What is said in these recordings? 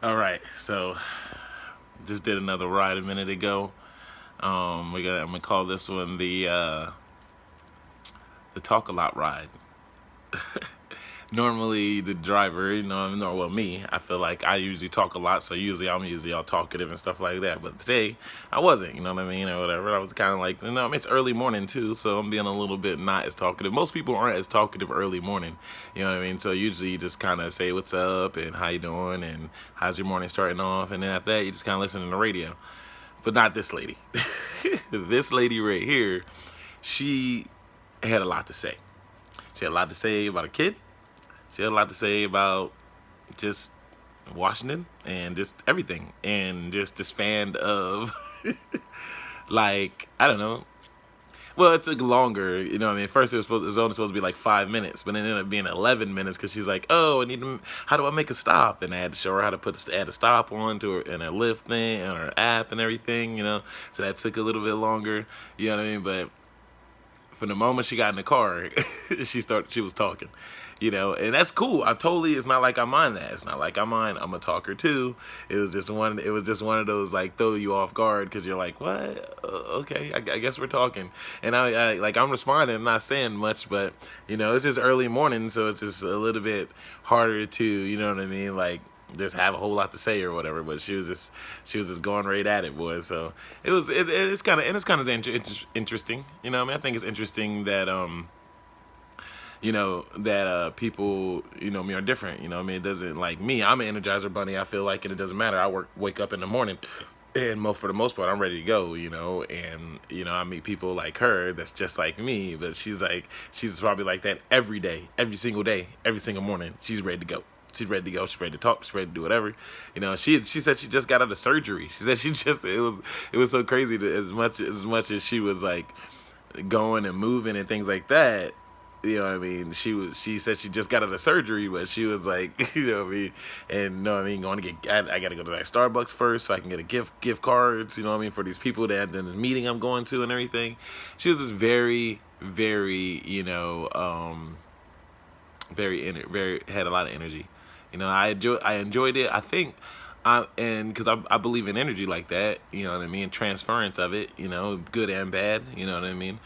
All right, so just did another ride a minute ago. I'm gonna call this one the talk a lot ride. Normally the driver, well me, I feel like I usually talk a lot, so I'm usually all talkative and stuff like that. But today I wasn't, you know what I mean, or whatever. I was kind of like, it's early morning too, so I'm being a little bit not as talkative. Most people aren't as talkative early morning, you know what I mean. So usually you just kind of say what's up and how you doing and how's your morning starting off, and then after that you just kind of listen to the radio. But not this lady. This lady right here, she had a lot to say. She had a lot to say about a kid. She had a lot to say about just Washington and just everything, and just this fan of like, I don't know. Well, it took longer, you know what I mean? First it was only supposed to be like 5 minutes, but it ended up being 11 minutes because she's like, oh, how do I make a stop? And I had to show her how to add a stop on to her in her Lyft thing and her app and everything, you know? So that took a little bit longer, you know what I mean? But from the moment she got in the car, she was talking, you know, and that's cool. It's not like I mind that. It's not like I mind. I'm a talker too. It was just one of those like throw you off guard because you're like, what? Okay, I guess we're talking, and I'm responding. I'm not saying much, but you know, it's just early morning, so it's just a little bit harder to, you know what I mean, like just have a whole lot to say or whatever. But she was just going right at it, boy. So it's kind of interesting, you know what I mean. I think it's interesting that people, me, are different, you know what I mean. It doesn't, like me, I'm an Energizer bunny, I feel like, and it doesn't matter. Wake up in the morning, and for the most part I'm ready to go, you know. And I meet people like her that's just like me, but she's probably like that every day, every single day, every single morning. She's ready to go. She's ready to go. She's ready to talk. She's ready to do whatever. You know, she said she just got out of surgery. She said it was so crazy that as much as she was like going and moving and things like that. You know what I mean? She said she just got out of surgery, but she was like, you know what I mean? And you know what I mean, I gotta go to that Starbucks first so I can get a gift cards, you know what I mean, for these people that in the meeting I'm going to and everything. She was just very, very, very had a lot of energy. You know, I enjoyed it. I think, and because I believe in energy like that, you know what I mean, transference of it, you know, good and bad, you know what I mean.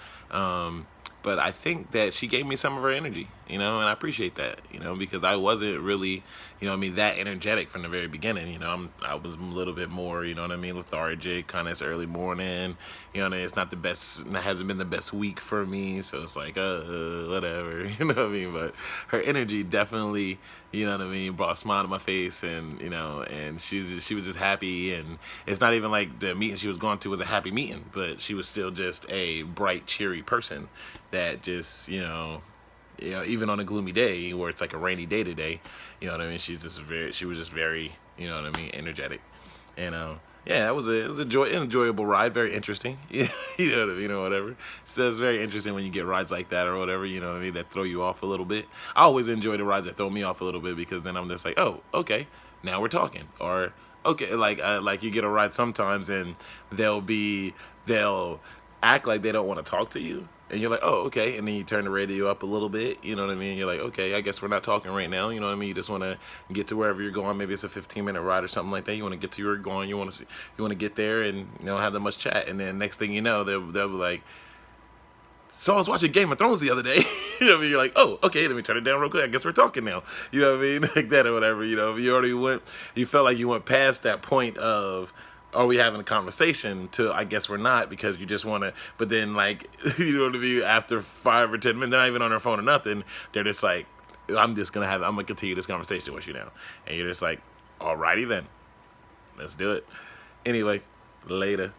But I think that she gave me some of her energy, you know, and I appreciate that, you know, because I wasn't really, you know what I mean, that energetic from the very beginning. You know, I was a little bit more, you know what I mean, lethargic, kind of it's early morning, you know, and it's not the best, it hasn't been the best week for me, so it's like, whatever, you know what I mean. But her energy definitely, you know what I mean, brought a smile to my face, and you know, and she was just happy. And it's not even like the meeting she was going to was a happy meeting, but she was still just a bright, cheery person that just, even on a gloomy day where it's like a rainy day today, you know what I mean, she was just very, you know what I mean, energetic. And yeah, it was an enjoyable ride, very interesting. Yeah, you know what I mean, or whatever. So it's very interesting when you get rides like that or whatever, you know what I mean, that throw you off a little bit. I always enjoy the rides that throw me off a little bit, because then I'm just like, oh, okay, now we're talking. Or okay, like you get a ride sometimes and they'll act like they don't want to talk to you, and you're like, oh, okay, and then you turn the radio up a little bit, you know what I mean, you're like, okay, I guess we're not talking right now, you know what I mean. You just want to get to wherever you're going. Maybe it's a 15-minute ride or something like that. You want to get to where you're going. You want to get there and, have that much chat, and then next thing you know, they'll be like, so I was watching Game of Thrones the other day. You know what I mean? You're like, oh, okay, let me turn it down real quick. I guess we're talking now. You know what I mean? Like that or whatever. You know, you felt like you went past that point of, are we having a conversation, to I guess we're not, because you just want to. But then, like, you know what I mean, after 5 or 10 minutes, they're not even on their phone or nothing. They're just like, I'm gonna continue this conversation with you now. And you're just like, alrighty then, let's do it. Anyway, later.